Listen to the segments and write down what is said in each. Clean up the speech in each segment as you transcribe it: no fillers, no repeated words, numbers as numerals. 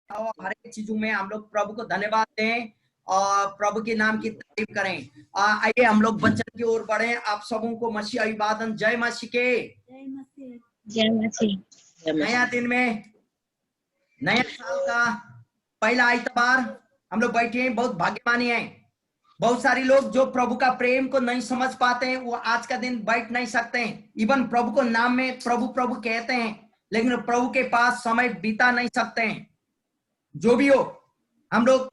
हर एक चीजों में हम लोग प्रभु को धन्यवाद दें और प्रभु के नाम की तारीफ करें। आइए हम लोग वचन की ओर बढ़े। आप सबों को मसीह अभिवादन। जय मसीह के। जय मसीह। नया दिन में नया साल का पहला इतवार हम लोग बैठे हैं। बहुत भाग्यमानी है। बहुत सारे लोग जो प्रभु का प्रेम को नहीं समझ पाते हैं वो आज का दिन बैठ नहीं सकते हैं। इवन प्रभु को नाम में प्रभु प्रभु कहते हैं लेकिन प्रभु के पास समय बिता नहीं सकते हैं। जो भी हो, हम लोग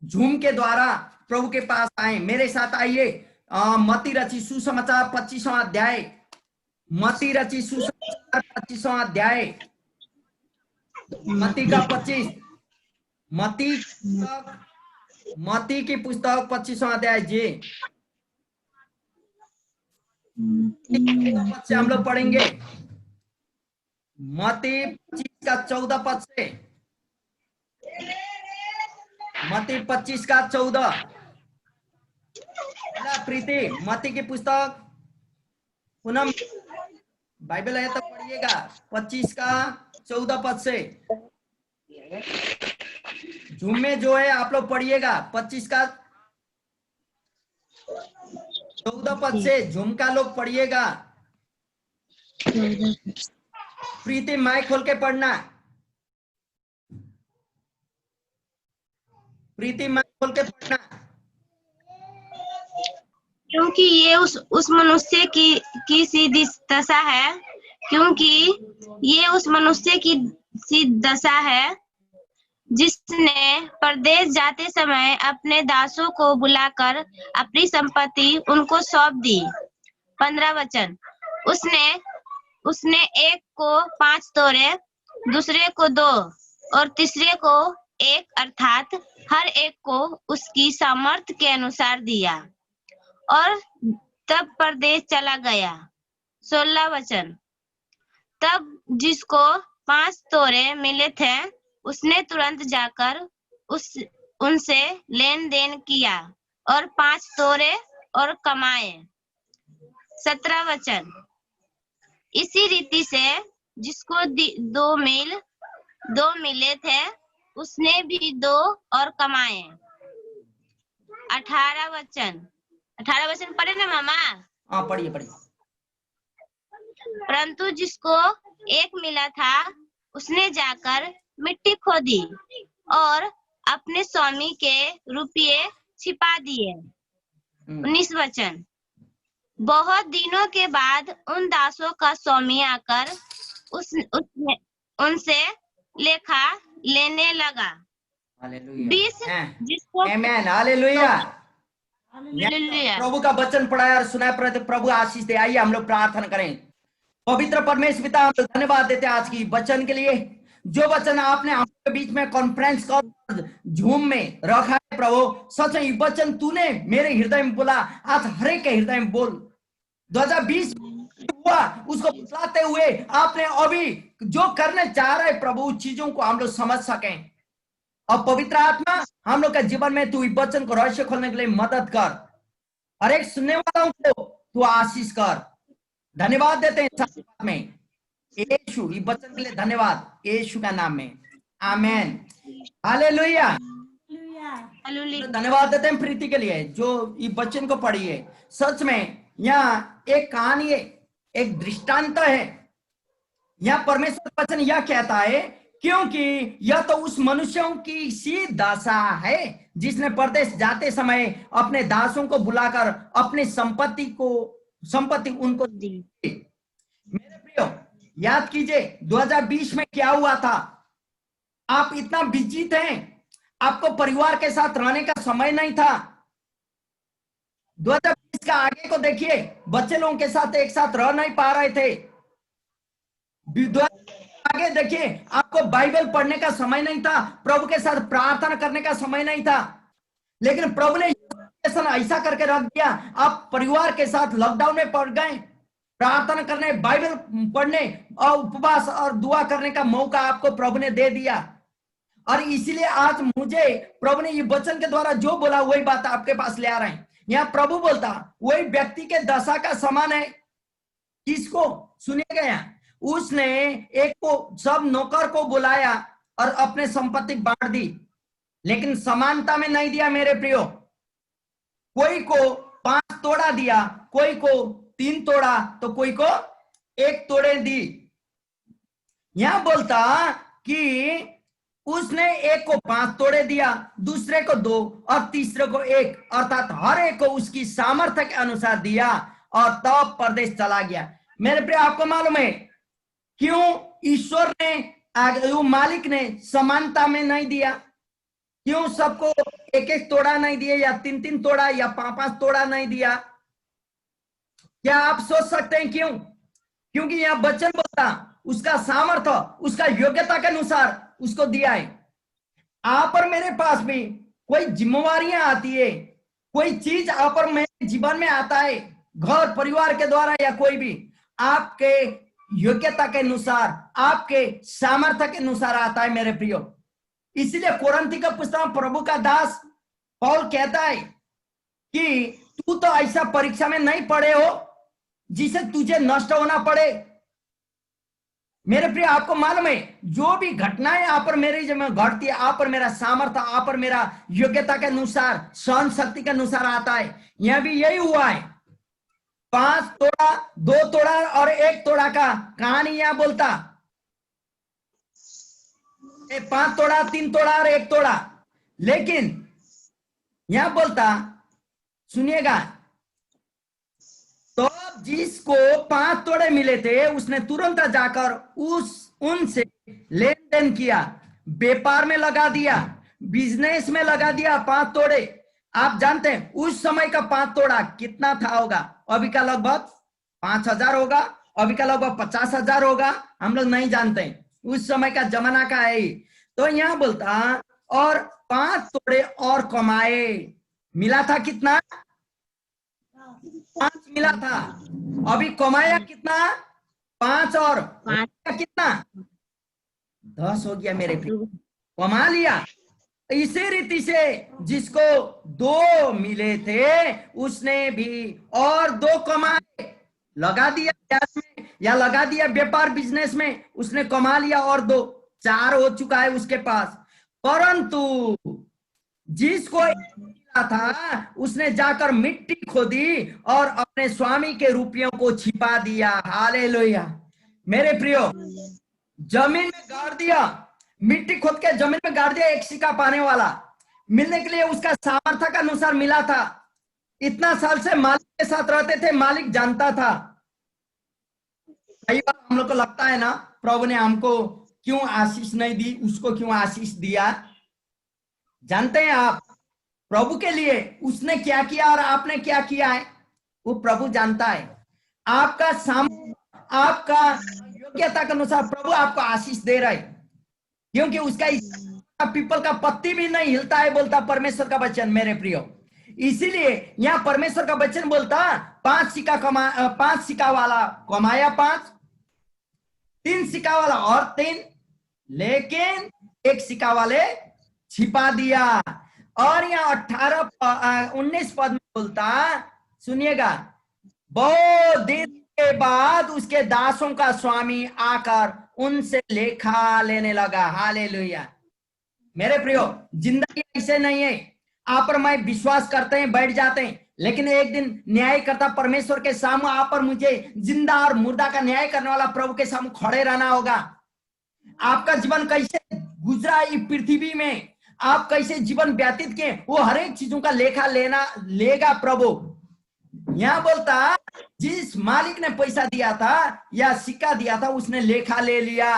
जूम के द्वारा प्रभु के पास आए। मेरे साथ आइए मत्ती रची सुसमाचार 25वां अध्याय। मत्ती रची सुसमाचार 25वां अध्याय। मत्ती का 25, मत्ती की पुस्तक 25वां अध्याय जी। से हम लोग पढ़ेंगे मत्ती 25 का 14 पद से। मत्ती 25 का 14। प्रीति मत्ती की पुस्तक पूनम बाइबल है तो पढ़िएगा 25 का 14 पद से। झूम में जो है आप लोग पढ़िएगा 25 का 14 पद से। झूम का लोग पढ़िएगा। प्रीति माइक खोल के पढ़ना। प्रीति माइक खोल के पढ़ना। क्योंकि ये उस मनुष्य की सी दशा है, क्योंकि ये उस मनुष्य की सी दशा है जिसने परदेश जाते समय अपने दासों को बुलाकर अपनी संपत्ति उनको सौंप दी। 15 वचन। उसने एक को 5 तोरे, दूसरे को 2 और तीसरे को 1, अर्थात हर एक को उसकी सामर्थ्य के अनुसार दिया और तब परदेश चला गया। 16 वचन। तब जिसको 5 तोरे मिले थे उसने तुरंत जाकर उनसे लेन देन किया और 5 तोरे और कमाए। 17 वचन। इसी रीति से जिसको 2 मिले थे उसने भी 2 और कमाए। 18 वचन पढ़े ना मामा? हाँ पढ़िए। परंतु जिसको 1 मिला था उसने जाकर मिट्टी खोदी और अपने स्वामी के रुपये छिपा दिए। 19 वचन। बहुत दिनों के बाद उन दासों का स्वामी आकर उनसे लेखा लेने लगा। 20 जिसको हालेलुया। प्रभु का वचन पढ़ाया और सुनाया। प्रभु आशीष दे। आइए हम लोग प्रार्थना करें। पवित्र परमेश्वर पिता, हम लोग धन्यवाद देते हैं आज की वचन के लिए। जो वचन आपने हमारे बीच में कॉन्फ्रेंस कॉल झूम में रखा है प्रभु, सच है वचन तूने मेरे हृदय में बोला। आज हर एक के हृदय में बोल। 2020 हुआ उसको बतलाते हुए आपने अभी जो करने चाह रहे प्रभु उस चीजों को हम लोग समझ सकें। और पवित्र आत्मा हम लोग के जीवन में तू वचन को रहस्य खोलने के लिए मदद कर। हर एक सुनने वालों को तू आशीष कर। धन्यवाद देते हैं साथ में यीशु इस वचन के लिए। धन्यवाद यीशु का नाम में, आमेन। हालेलुया। धन्यवाद देते हैं प्रीति के लिए जो इस वचन को पढ़ी है। सच में यहाँ एक कहानी है, एक दृष्टांत है। यहाँ परमेश्वर वचन यह कहता है क्योंकि यह तो उस मनुष्यों की सी दशा है जिसने परदेश जाते समय अपने दासों को बुलाकर अपनी संपत्ति उनको दी। मेरे प्रियो, याद कीजिए 2020 में क्या हुआ था। आप इतना बिजी थे, आपको परिवार के साथ रहने का समय नहीं था। 2020 का आगे को देखिए, बच्चे लोगों के साथ एक साथ रह नहीं पा रहे थे। आगे देखिए, आपको बाइबल पढ़ने का समय नहीं था, प्रभु के साथ प्रार्थना करने का समय नहीं था। लेकिन प्रभु ने ऐसा करके रख दिया, आप परिवार के साथ लॉकडाउन में पड़ गए। प्रार्थना करने, बाइबल पढ़ने और उपवास और दुआ करने का मौका आपको प्रभु ने दे दिया। और इसीलिए आज मुझे प्रभु ने ये वचन के द्वारा जो बोला वही बात आपके पास ले आ रहे हैं। यहाँ प्रभु बोलता वही व्यक्ति के दशा का समान है। किसको? सुनिएगा, यहाँ उसने एक को सब नौकर को बुलाया और अपने संपत्ति बांट दी, लेकिन समानता में नहीं दिया मेरे प्रियो। कोई को 5 तोड़ा दिया, कोई को 3 तोड़ा, तो कोई को 1 तोड़े दी। यहां बोलता कि उसने एक को 5 तोड़े दिया, दूसरे को 2 और तीसरे को 1, अर्थात हर एक को उसकी सामर्थ्य के अनुसार दिया और तब परदेश चला गया। मेरे प्रिय, आपको मालूम है क्यों ईश्वर ने, मालिक ने समानता में नहीं दिया? क्यों सबको 1-1 तोड़ा नहीं दिया, या 3-3 तोड़ा, या 5-5 तोड़ा नहीं दिया? क्या आप सोच सकते हैं क्यों? क्योंकि यह वचन बोलता उसका सामर्थ्य, उसका योग्यता के अनुसार उसको दिया है। आप और मेरे पास भी कोई जिम्मेवारियां आती है, कोई चीज आप और मेरे जीवन में आता है, घर परिवार के द्वारा या कोई भी, आपके योग्यता के अनुसार, आपके सामर्थ्य के अनुसार आता है मेरे प्रियो। इसलिए कोरिन्थी का पुस्तक प्रभु का दास पौल कहता है कि तू तो ऐसा परीक्षा में नहीं पड़े हो जिसे तुझे नष्ट होना पड़े। मेरे प्रिय, आपको मालूम है जो भी घटनाएं आप और मेरे जीवन में घटती है, आप और मेरा सामर्थ्य, आप और मेरा योग्यता के अनुसार, सहन शक्ति के अनुसार आता है। यह भी यही हुआ है। 5 तोड़ा, 2 तोड़ा और 1 तोड़ा का कहानी यहां बोलता, 5 तोड़ा, 3 तोड़ा और 1 तोड़ा। लेकिन यहां बोलता, सुनिएगा, तो जिसको 5 तोड़े मिले थे उसने तुरंत जाकर उनसे लेन देन किया, व्यापार में लगा दिया, बिजनेस में लगा दिया 5 तोड़े। आप जानते हैं उस समय का 5 तोड़ा कितना था होगा? अभी का लगभग 5,000 होगा, अभी का लगभग 50,000 होगा, हम लोग नहीं जानते, उस समय का जमाना का है। तो यहां बोलता और 5 तोड़े और कमाए। मिला था कितना? 5 मिला था। अभी कमाया कितना? 5 और कितना? 10 हो गया मेरे प्रिय, कमा लिया। इसी रीति से जिसको 2 मिले थे उसने भी और 2 कमाए, लगा दिया गैस में या लगा दिया व्यापार बिजनेस में, उसने कमा लिया और 2, 4 हो चुका है उसके पास। परंतु जिसको मिला था उसने जाकर मिट्टी खोदी और अपने स्वामी के रुपयों को छिपा दिया। हालेलुया। मेरे प्रियो, जमीन में गाड़ दिया, मिट्टी खोद के जमीन में गाड़ दिया। 1 सिक्का पाने वाला मिलने के लिए उसका सामर्थ्य के अनुसार मिला था। इतना साल से मालिक के साथ रहते थे, मालिक जानता था। कई बार हम लोग को लगता है ना, प्रभु ने हमको क्यों आशीष नहीं दी, उसको क्यों आशीष दिया? जानते हैं आप, प्रभु के लिए उसने क्या किया और आपने क्या किया है वो प्रभु जानता है। आपका सामर्थ्य, आपका योग्यता के अनुसार प्रभु आपको आशीष दे रहा है, क्योंकि उसका पीपल का पत्ती भी नहीं हिलता है, बोलता परमेश्वर का वचन। मेरे प्रियो, इसीलिए यहाँ परमेश्वर का वचन बोलता 5 सिक्का वाला कमाया 5, 3 सिक्का वाला और 3, लेकिन 1 सिक्का वाले छिपा दिया। और यहाँ 19 पद में बोलता, सुनिएगा, बहुत दिन के बाद उसके दासों का स्वामी आकर उनसे लेखा लेने लगा। हालेलुया। मेरे प्रियो, जिंदगी ऐसे नहीं है आप और मैं विश्वास करते हैं, बैठ जाते हैं, लेकिन एक दिन न्याय करता परमेश्वर के सामने आप और मुझे, जिंदा और मुर्दा का न्याय करने वाला प्रभु के सामने खड़े रहना होगा। आपका जीवन कैसे गुजरा इस पृथ्वी में, आप कैसे जीवन व्यतीत किए, वो हर एक चीजों का लेखा लेगा प्रभु। यहां बोलता जिस मालिक ने पैसा दिया था या सिक्का दिया था उसने लेखा ले लिया।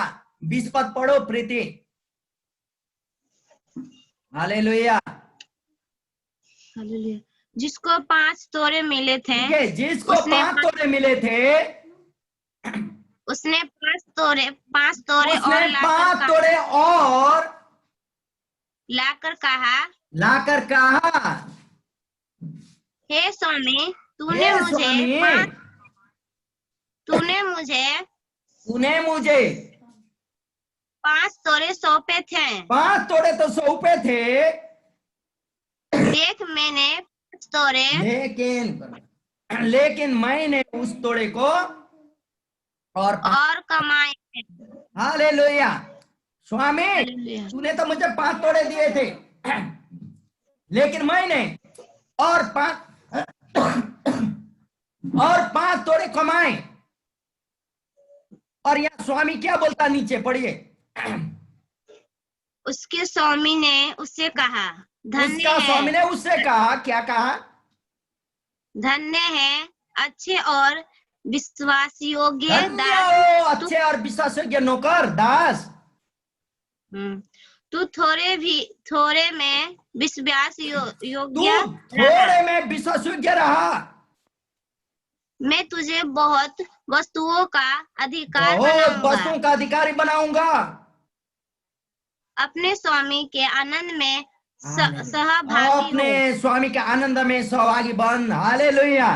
20 पद पढ़ो प्रीति। हालेलुया। हालेलुया। जिसको 5 तोड़े मिले थे, जिसको 5 तोड़े मिले थे उसने 5 तोड़े और 5 तोड़े और लाकर कहा, हे स्वामी, तूने मुझे 5 तोड़े सौंपे थे। 5 तोड़े तो सौंपे थे, देख मैंने 5 तोड़े, लेकिन मैंने उस तोड़े को और कमाए। हालेलुया। स्वामी हालेलुया। तूने तो मुझे 5 तोड़े दिए थे, लेकिन मैंने और 5 तोड़े कमाए। और यहाँ स्वामी क्या बोलता, नीचे पढ़िए। उसके स्वामी ने उससे कहा, धन्य उसका स्वामी ने है, उससे कहा, क्या कहा? धन्य है अच्छे और विश्वास योग्य धन्य दास। हो अच्छे और विश्वास योग्य नौकर दास। तू थोड़े में विश्वास तू योग्य रहा, थोड़े में विश्वास योग्य रहा, मैं तुझे बहुत वस्तुओं का अधिकार बहुत बनाऊंगा। वस्तुओं का अधिकारी बनाऊंगा। अपने स्वामी के आनंद में सहभागी अपने हो। स्वामी के आनंद में सहभागी बन। हालेलुया।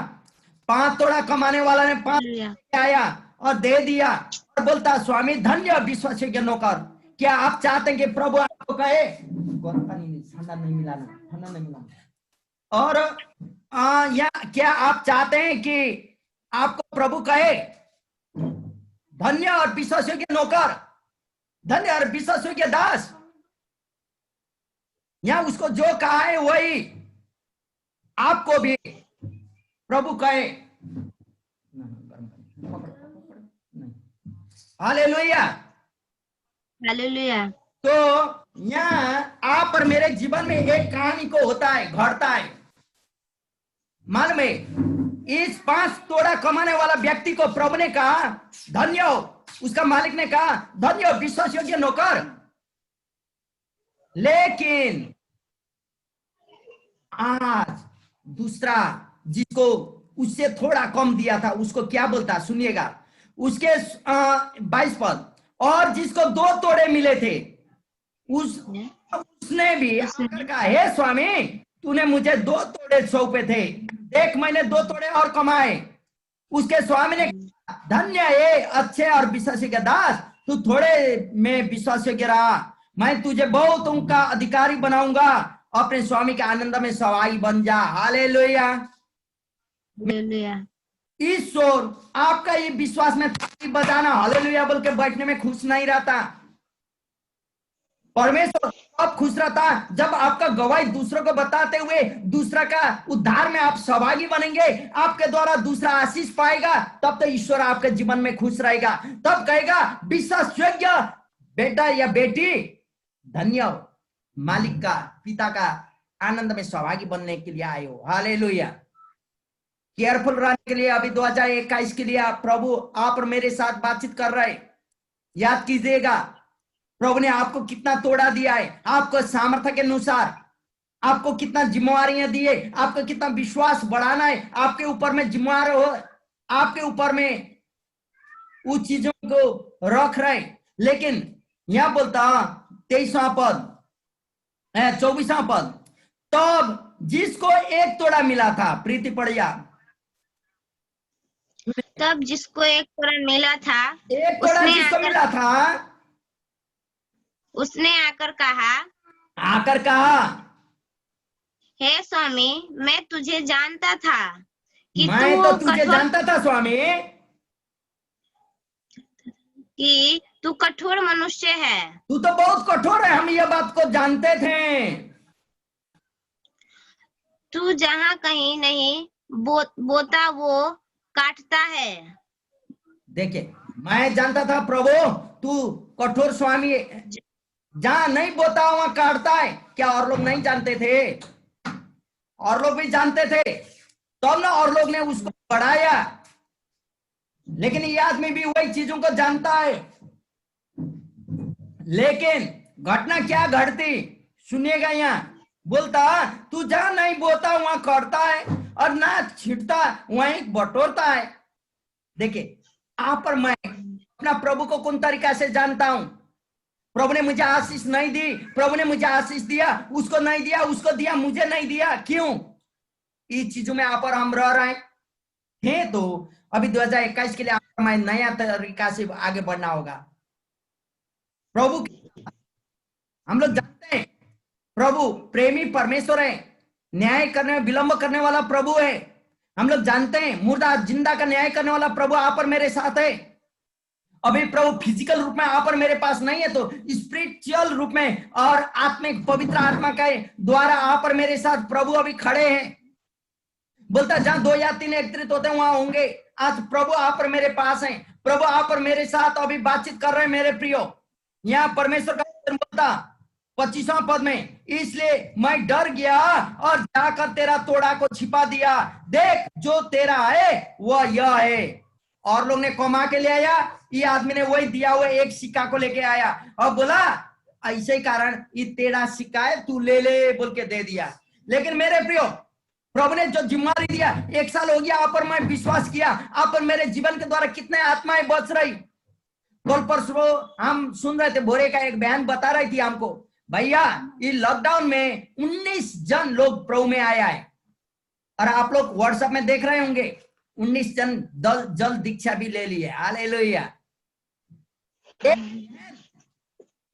5 तोड़ा कमाने वाला ने 5 आया और दे दिया और बोलता, स्वामी धन्य विश्वास योग्य नौकर। क्या आप चाहते हैं कि प्रभु आपको कहे, ठंडा नहीं मिलाना, ठंडा नहीं मिलाना। और या क्या आप चाहते हैं कि आपको प्रभु कहे, धन्य और विश्वास योग्य नौकर, धन्य और विश्वास योग्य दास? यहाँ उसको जो कहा है वही आपको भी प्रभु कहे। हालेलुया। हालेलुया। तो यहाँ आप और मेरे जीवन में एक कहानी को होता है, घटता है। मालूम है, इस 5 तोड़ा कमाने वाला व्यक्ति को प्रभु ने कहा धन्य हो, उसका मालिक ने कहा धन्य हो विश्वास योग्य नौकर। लेकिन आज दूसरा जिसको उससे थोड़ा कम दिया था उसको क्या बोलता, सुनिएगा उसके 22 पद। और जिसको 2 तोड़े मिले थे उसने भी कहा, हे स्वामी तूने मुझे 2 तोड़े सौंपे थे, देख मैंने 2 तोड़े और कमाए। उसके स्वामी ने कहा, धन्य है अच्छे और विश्वास योग्य दास, तू थोड़े में विश्वास योग्य रहा, मैं तुझे बहुतों का अधिकारी बनाऊंगा, अपने स्वामी के आनंद में सहभागी बन जा। हालेलुया। ईश्वर आपका ये विश्वास में ताली बजाना हालेलुया बोल के बैठने में खुश नहीं रहता। परमेश्वर अब खुश रहता जब आपका गवाही दूसरों को बताते हुए दूसरा का उद्धार में आप सहभागी बनेंगे, आपके द्वारा दूसरा आशीष पाएगा, तब तो ईश्वर आपके जीवन में खुश रहेगा। तब कहेगा विश्वास योग्य बेटा या बेटी, धन्य हो, मालिक का पिता का आनंद में सहभागी बनने के लिए आए हो। हालेलुया। केयरफुल रहने के लिए अभी 2021 के लिए प्रभु आप और मेरे साथ बातचीत कर रहे। याद कीजिएगा प्रभु ने आपको कितना तोड़ा दिया है, आपको सामर्थ्य के अनुसार आपको कितना जिम्मेवारियां दी है, आपको कितना विश्वास बढ़ाना है, आपके ऊपर में जिम्मेवार हो, आपके ऊपर में उस चीजों को रख रहे। लेकिन यहां बोलता 23वां पद 24वां पद, तब जिसको 1 तोड़ा मिला था, प्रीति पढ़िया, तब जिसको 1 तोड़ा मिला था, 1 तोड़ा जिसको मिला था, उसने आकर कहा, हे स्वामी मैं तुझे जानता था कि मैं तो तुझे जानता था स्वामी कि तू कठोर मनुष्य है। तू तो बहुत कठोर है, हम ये बात को जानते थे। तू जहाँ कहीं नहीं बोता वो काटता है। देखिए मैं जानता था प्रभु तू कठोर स्वामी, जहां नहीं बोता वहां काटता है। क्या और लोग नहीं जानते थे? और लोग भी जानते थे, तब ना और लोग ने उसको बढ़ाया। लेकिन ये आदमी भी वही चीजों को जानता है। लेकिन घटना क्या घटती सुनिएगा। यहाँ बोलता तू जहां नहीं बोता वहां काटता है और ना छिटता वहीं बटोरता है। देखिए आप पर मैं अपना प्रभु को कौन तरीका से जानता हूं। प्रभु ने मुझे आशीष नहीं दी, प्रभु ने मुझे आशीष दिया, उसको नहीं दिया, उसको दिया, मुझे नहीं दिया। क्यों? इस चीजों में आप और हम रह रहे हैं। तो अभी 2021 के लिए आप मैं नया तरीका से आगे बढ़ना होगा। प्रभु हम लोग जानते हैं प्रभु प्रेमी परमेश्वर है, न्याय करने में विलंब करने वाला प्रभु है। हम लोग जानते हैं मुर्दा जिंदा का न्याय करने वाला प्रभु आप और मेरे साथ है। अभी प्रभु फिजिकल रूप में आप और मेरे पास नहीं है, तो स्पिरिचुअल रूप में और आत्मिक पवित्र आत्मा के द्वारा आप और मेरे साथ प्रभु अभी खड़े हैं। बोलता जहां 2 या 3 एकत्रित होते हैं वहां होंगे। आज प्रभु आप और मेरे पास हैं, प्रभु आप और मेरे साथ अभी बातचीत कर रहे हैं मेरे प्रियो। यहाँ परमेश्वर का वचन बोलता 25वां पद में, इसलिए मैं डर गया और जाकर तेरा तोड़ा को छिपा दिया, देख जो तेरा है वह यह है। और लोग ने कमा के ले आया, ये आदमी ने वही दिया हुआ एक सिक्का को लेके आया और बोला ऐसे ही कारण ये तेरा सिक्का है, तू ले ले बोल के दे दिया। लेकिन मेरे प्रियो, प्रभु ने जो जिम्मेदारी दिया, 1 साल हो गया आप पर मैं विश्वास किया, आप पर मेरे जीवन के द्वारा कितने आत्माएं बच रही। कल परसों हम सुन रहे थे, भोरे का एक बहन बता रही थी हमको, भैया ये लॉकडाउन में 19 जन लोग प्रभु में आया है। और आप लोग व्हाट्सएप में देख रहे होंगे 19 जन जल दीक्षा भी ले लिए। हालेलुया।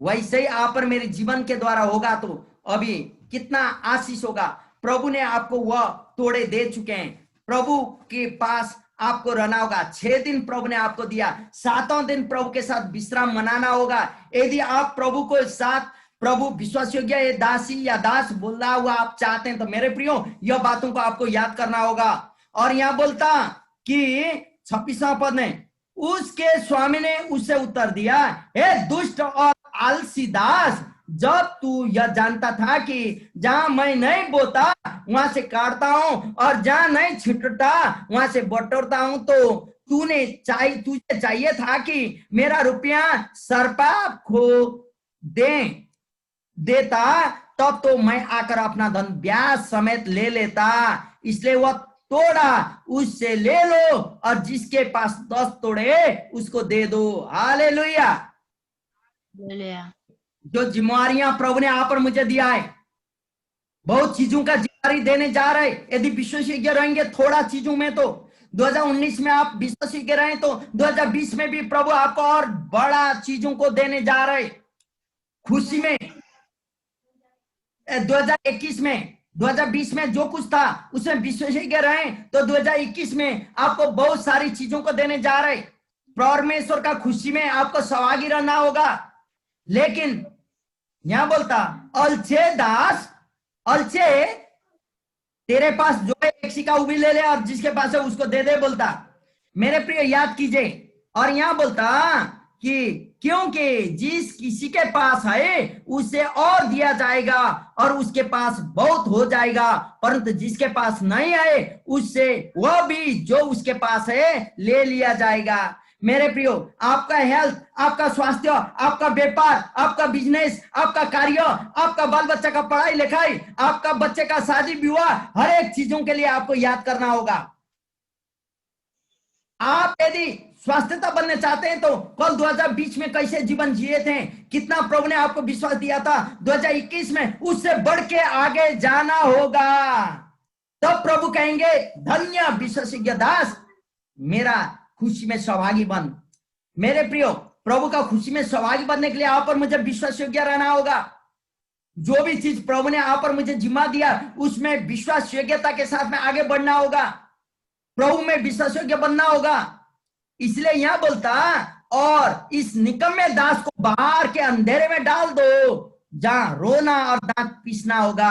वैसे ही आप पर मेरे जीवन के द्वारा होगा तो अभी कितना आशीष होगा। प्रभु ने आपको वह तोड़े दे चुके हैं, प्रभु के पास आपको रहना होगा। 6 दिन प्रभु ने आपको दिया, 7वां दिन प्रभु के साथ विश्राम मनाना होगा। यदि आप प्रभु को साथ, प्रभु विश्वास योग्य ये दासी या दास बोला हुआ आप चाहते हैं, तो मेरे प्रियो यह बातों को आपको याद करना होगा। और यहाँ बोलता कि 26वां पद में, उसके स्वामी ने उसे उत्तर दिया, हे दुष्ट और आलसी दास, जब तू यह जानता था कि जहां मैं नहीं बोता वहां से काटता हूं और जहां नहीं छिटता वहां से बटोरता हूं, तो तुझे चाहिए था कि मेरा रुपया सरपाप खो देता, तब तो मैं आकर अपना धन ब्याज समेत ले लेता। इसलिए वह तोड़ा उससे ले लो और जिसके पास 10 तोड़े उसको दे दो। हालेलुया। जो जिम्मेवारियां प्रभु ने आप और मुझे दिया है, बहुत चीजों का जिम्मेवारी देने जा रहे। यदि विश्वासयोग्य रहेंगे थोड़ा चीजों में, तो 2019 में आप विश्वासयोग्य रहे तो 2020 में भी प्रभु आपको और बड़ा चीजों को देने जा रहे। खुशी में 2020 में जो कुछ था उसमें विश्वासयोग्य रहे तो 2021 में आपको बहुत सारी चीजों को देने जा रहे। परमेश्वर का खुशी में आपको सहभागी रहना होगा। लेकिन यहां बोलता, अलछे दास, अलछे, तेरे पास जो है एक सिक्का वो भी ले ले और जिसके पास है उसको दे दे। बोलता मेरे प्रिय याद कीजिए। और यहां बोलता कि क्योंकि जिस किसी के पास है उसे और दिया जाएगा और उसके पास बहुत हो जाएगा, परंतु जिसके पास नहीं है उससे वह भी जो उसके पास है ले लिया जाएगा। मेरे प्रियो, आपका हेल्थ, आपका स्वास्थ्य, आपका व्यापार, आपका बिजनेस, आपका कार्य, आपका बाल बच्चा का पढ़ाई लिखाई, आपका बच्चे का शादी विवाह, हर एक चीजों के लिए आपको याद करना होगा। आप यदि स्वास्थ्यता बनने चाहते हैं तो कल 2020 में कैसे जीवन जिए थे, कितना प्रभु ने आपको विश्वास दिया था, 2021 में उससे बढ़ के आगे जाना होगा। तब प्रभु कहेंगे, धन्य विश्वासयोग्य दास, मेरा खुशी में सहभागी बन। मेरे प्रियो, प्रभु का खुशी में सहभागी बनने के लिए आप और मुझे विश्वास योग्य रहना होगा। जो भी चीज प्रभु ने आप और मुझे जिम्मा दिया उसमें विश्वास योग्यता के साथ में आगे बढ़ना होगा, प्रभु में विश्वास योग्य बनना होगा। इसलिए यहां बोलता, और इस निकम्मे दास को बाहर के अंधेरे में डाल दो जहां रोना और दांत पीसना होगा।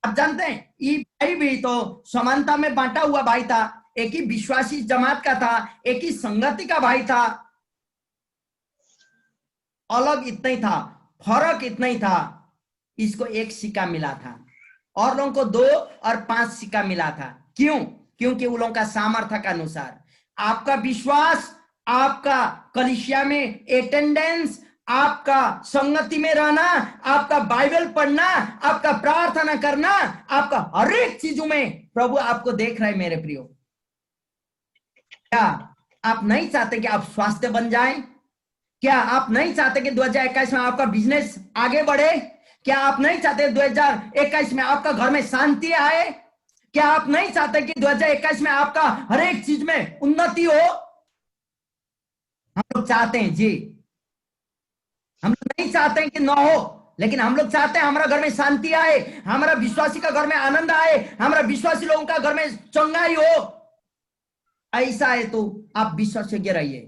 आप जानते हैं ये भाई भी तो समानता में बांटा हुआ भाई था, एक ही विश्वासी जमात का था, एक ही संगति का भाई था। अलग इतना ही था, फर्क इतना ही था, इसको 1 सिक्का मिला था और लोगों को 2 और 5 सिक्का मिला था। क्यों? क्योंकि उन लोगों का सामर्थ्य के अनुसार। आपका विश्वास, आपका कलीसिया में अटेंडेंस, आपका संगति में रहना, आपका बाइबल पढ़ना, आपका प्रार्थना करना, आपका हर एक चीजों में प्रभु आपको देख रहे हैं। मेरे प्रियो, क्या आप नहीं चाहते कि आप स्वास्थ्य बन जाएं? क्या आप नहीं चाहते कि 2021 में आपका बिजनेस आगे बढ़े? क्या आप नहीं चाहते 2021 में आपका घर में शांति आए? क्या आप नहीं चाहते कि 2021 में आपका हर एक चीज में उन्नति हो? हम लोग चाहते हैं जी। हम लोग नहीं चाहते हैं कि ना हो, लेकिन हम लोग चाहते हैं हमारा घर में शांति आए, हमारा विश्वासी का घर में आनंद आए, हमारा विश्वासी लोगों का घर में चंगाई हो। ऐसा है तो आप विश्वास योग्य रहिए।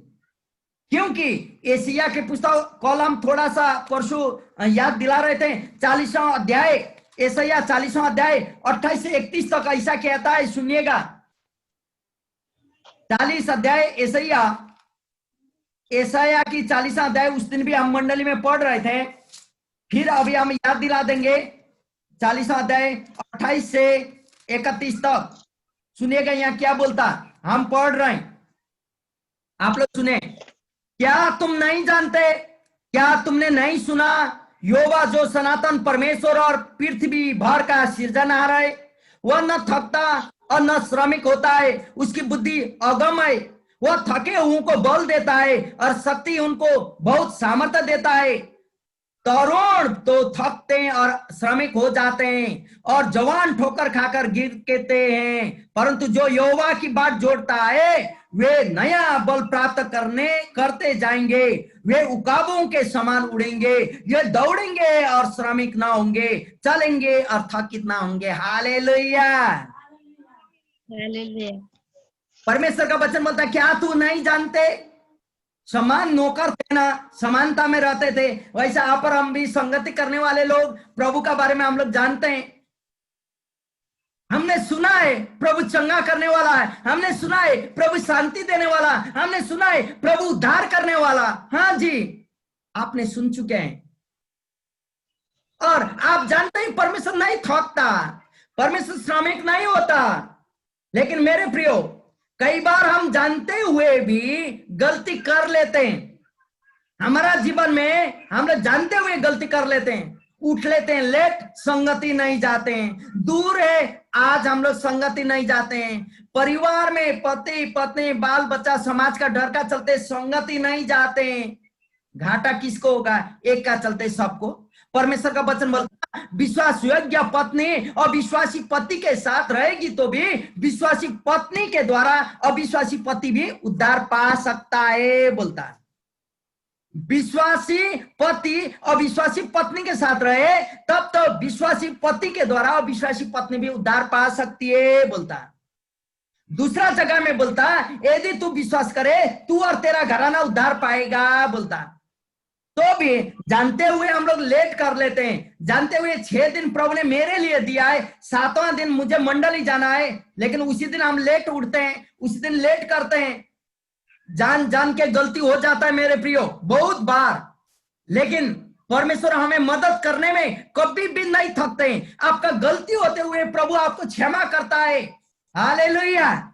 क्योंकि एशिया के पुस्तक कल हम थोड़ा सा परसों याद दिला रहे थे, 40वां अध्याय, एशिया 40वां अध्याय 28 से 31 तक ऐसा कहता है, सुनिएगा। 40 अध्याय एशिया की 40वां अध्याय, उस दिन भी हम मंडली में पढ़ रहे थे, फिर अभी हम याद दिला देंगे। 40वां अध्याय 28 से 31 तक सुनिएगा, यहाँ क्या बोलता, हम पढ़ रहे हैं, आप लोग सुने। क्या तुम नहीं जानते, क्या तुमने नहीं सुना, यहोवा जो सनातन परमेश्वर और पृथ्वी भर का सृजनहार है, वह न थकता और न श्रमिक होता है, उसकी बुद्धि अगम है, वह थके हुओं को बल देता है और शक्ति उनको बहुत सामर्थ्य देता है। तरुण तो थकते हैं और श्रमिक हो जाते हैं और जवान ठोकर खाकर गिरते हैं, परंतु जो यहोवा की बाट जोड़ता है वे नया बल प्राप्त करते जाएंगे, वे उकाबों के समान उड़ेंगे, ये दौड़ेंगे और श्रमिक ना होंगे, चलेंगे और थकित ना होंगे। Hallelujah, hallelujah. परमेश्वर का वचन बोलता है, क्या तू नहीं जानते, समान नौकर थे ना, समानता में रहते थे, वैसे आप और हम भी संगति करने वाले लोग प्रभु का बारे में हम लोग जानते हैं। हमने सुना है प्रभु चंगा करने वाला है, हमने सुना है प्रभु शांति देने वाला, हमने सुना है प्रभु उद्धार करने वाला। हाँ जी, आपने सुन चुके हैं और आप जानते हैं परमेश्वर नहीं थकता, परमेश्वर श्रमिक नहीं होता। लेकिन मेरे प्रियो, कई बार हम जानते हुए भी गलती कर लेते हैं, हमारा जीवन में हम लोग जानते हुए गलती कर लेते हैं, उठ लेते हैं लेट, संगति नहीं जाते हैं, दूर है आज हम लोग संगति नहीं जाते हैं, परिवार में पति पत्नी बाल बच्चा समाज का डर का चलते संगति नहीं जाते हैं। घाटा किसको होगा, एक का चलते सबको। परमेश्वर का वचन बोलता, विश्वास योग्य पत्नी और विश्वासी पति के साथ रहेगी तो भी विश्वासी पत्नी के द्वारा अविश्वासी पति भी उद्धार पा सकता है, बोलता है। विश्वासी पति और विश्वासी पत्नी के साथ रहे तब तो विश्वासी पति के द्वारा अविश्वासी पत्नी भी उद्धार पा सकती है, बोलता है। दूसरा जगह में बोलता, यदि तू विश्वास करे तू और तेरा घराना उद्धार पाएगा, बोलता। तो भी जानते हुए हम लोग लेट कर लेते हैं, जानते हुए 6 दिन प्रभु ने मेरे लिए दिया है, 7वां दिन मुझे मंडली जाना है, लेकिन उसी दिन हम लेट उठते हैं, उसी दिन लेट करते हैं। जान जान के गलती हो जाता है मेरे प्रियो, बहुत बार, लेकिन परमेश्वर हमें मदद करने में कभी भी नहीं थकते हैं। आपका गलती होते हुए प्रभु आपको क्षमा करता है। हालेलुया।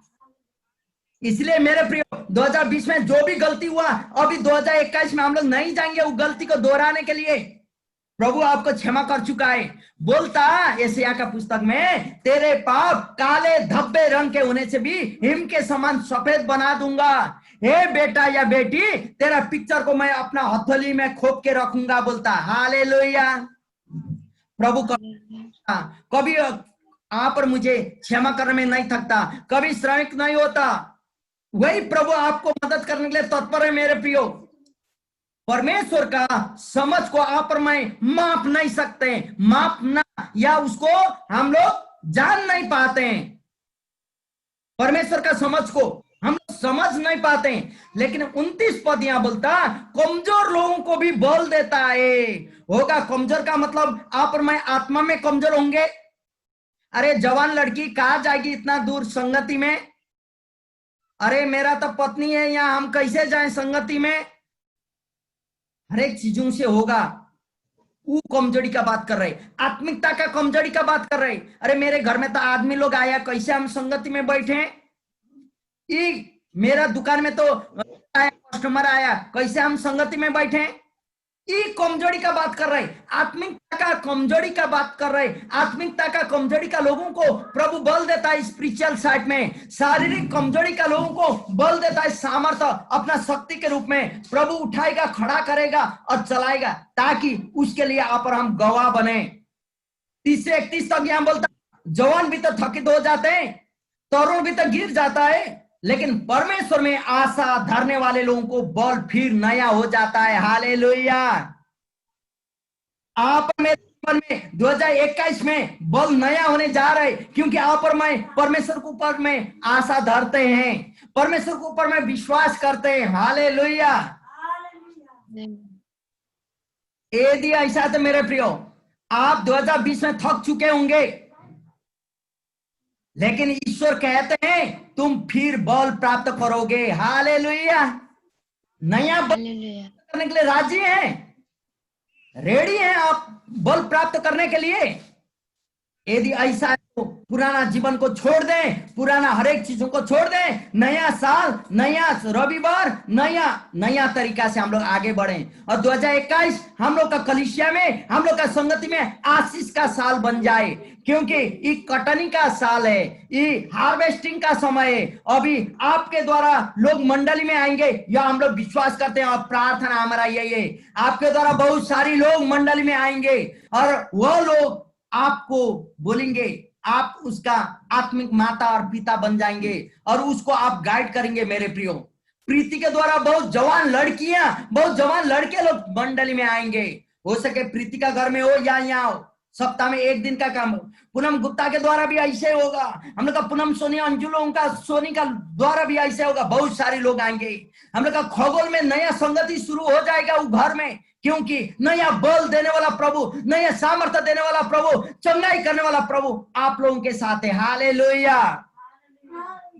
इसलिए मेरे प्रियो, 2020 में जो भी गलती हुआ, अभी 2021 में हम लोग नहीं जाएंगे वो गलती को दोहराने के लिए। प्रभु आपको क्षमा कर चुका है। बोलता यशायाह का पुस्तक में, तेरे पाप काले धब्बे रंग के होने से भी हिम के समान सफेद बना दूंगा। हे बेटा या बेटी, तेरा पिक्चर को मैं अपना हथेली में खोप के रखूंगा, बोलता। हालेलुया। प्रभु कभी आप पर मुझे क्षमा करने में नहीं थकता, कभी श्रमिक नहीं होता। वही प्रभु आपको मदद करने के लिए तत्पर है मेरे प्रियो। परमेश्वर का समझ को आप और मैं माप नहीं सकते, मापना या उसको हम लोग जान नहीं पाते हैं। परमेश्वर का समझ को हम लोग समझ नहीं पाते हैं। लेकिन 29 पद यहां बोलता, कमजोर लोगों को भी बल देता है। होगा कमजोर का मतलब आप और मैं आत्मा में कमजोर होंगे। अरे जवान लड़की कहाँ जाएगी इतना दूर संगति में, अरे मेरा तो पत्नी है यहाँ, हम कैसे जाएं संगति में। हर एक चीजों से होगा। वो कमजोरी का बात कर रहे, आत्मिकता का कमजोरी का बात कर रहे। अरे मेरे घर में तो आदमी लोग आया, कैसे हम संगति में बैठे। ये मेरा दुकान में तो कस्टमर आया, कैसे हम संगति में बैठे। ये कमजोरी का बात कर रहे, आत्मिकता का कमजोरी का बात कर रहे। आत्मिकता का कमजोरी का लोगों को प्रभु बल देता है स्पिरिचुअल साइड में। शारीरिक कमजोरी का लोगों को बल देता है सामर्थ्य, अपना शक्ति के रूप में प्रभु उठाएगा, खड़ा करेगा और चलाएगा, ताकि उसके लिए आप और हम गवाह बने। 30 से 31 तक यहां बोलता, जवान भी तो थकित हो जाते हैं, तरुण भी तो गिर जाता है, लेकिन परमेश्वर में आशा धरने वाले लोगों को बल फिर नया हो जाता है। हालेलुया। आप मेरे जीवन में 2021 में बल नया होने जा रहे, क्योंकि आप और मैं परमेश्वर के ऊपर में आशा धरते हैं, परमेश्वर के ऊपर में विश्वास करते हैं। हालेलुया। यदि ऐसा है तो मेरे प्रियो, आप 2020 में थक चुके होंगे, लेकिन ईश्वर कहते हैं तुम फिर बल प्राप्त करोगे। हालेलुया। नया बल करने के लिए राजी हैं, रेडी हैं आप बल प्राप्त करने के लिए। यदि ऐसा है तो पुराना जीवन को छोड़ दें, पुराना हर एक चीजों को छोड़ दें, नया साल, नया रविवार, नया तरीका से हम लोग आगे बढ़ें और 2021 हम लोग का कलीसिया में, हम लोग का संगति में आशीष का साल बन जाए, क्योंकि ये कटनी का साल है, ये हार्वेस्टिंग का समय है। अभी आपके द्वारा लोग मंडली में आएंगे, या हम लोग विश्वास करते हैं और प्रार्थना हमारा यही है, आपके द्वारा बहुत सारी लोग मंडली में आएंगे और वह लोग आपको बोलेंगे, आप उसका आत्मिक माता और पिता बन जाएंगे और उसको आप गाइड करेंगे। मेरे प्रियो, प्रीति के द्वारा बहुत जवान लड़कियां, बहुत जवान लड़के लोग मंडली में आएंगे। हो सके प्रीति का घर में हो या यहाँ हो, सप्ताह में एक दिन का काम हो। पूनम गुप्ता के द्वारा भी ऐसे होगा, हम लोग का पूनम सोनी अंजुलो उनका सोनी का द्वारा भी ऐसे होगा, बहुत सारे लोग आएंगे। हम लोग का खगोल में नया संगति शुरू हो जाएगा उस घर में, क्योंकि नया बल देने वाला प्रभु, नया सामर्थ्य देने वाला प्रभु, चंगाई करने वाला प्रभु आप लोगों के साथ है। हालेलुया।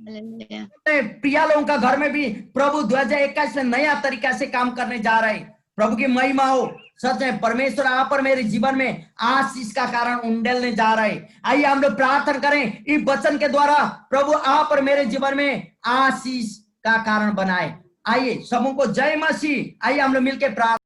प्रिया लोगों का घर में भी प्रभु 2021 में नया तरीका से काम करने जा रहे हैं। प्रभु की महिमा हो। सच है, परमेश्वर आप पर मेरे जीवन में आशीष का कारण उंडेलने जा रहे। आइए हम लोग प्रार्थना करें, इस वचन के द्वारा प्रभु आप पर मेरे जीवन में आशीष का कारण बनाए। आइए सबों को जय मसीह। आइए हम लोग मिलकर प्रार्थना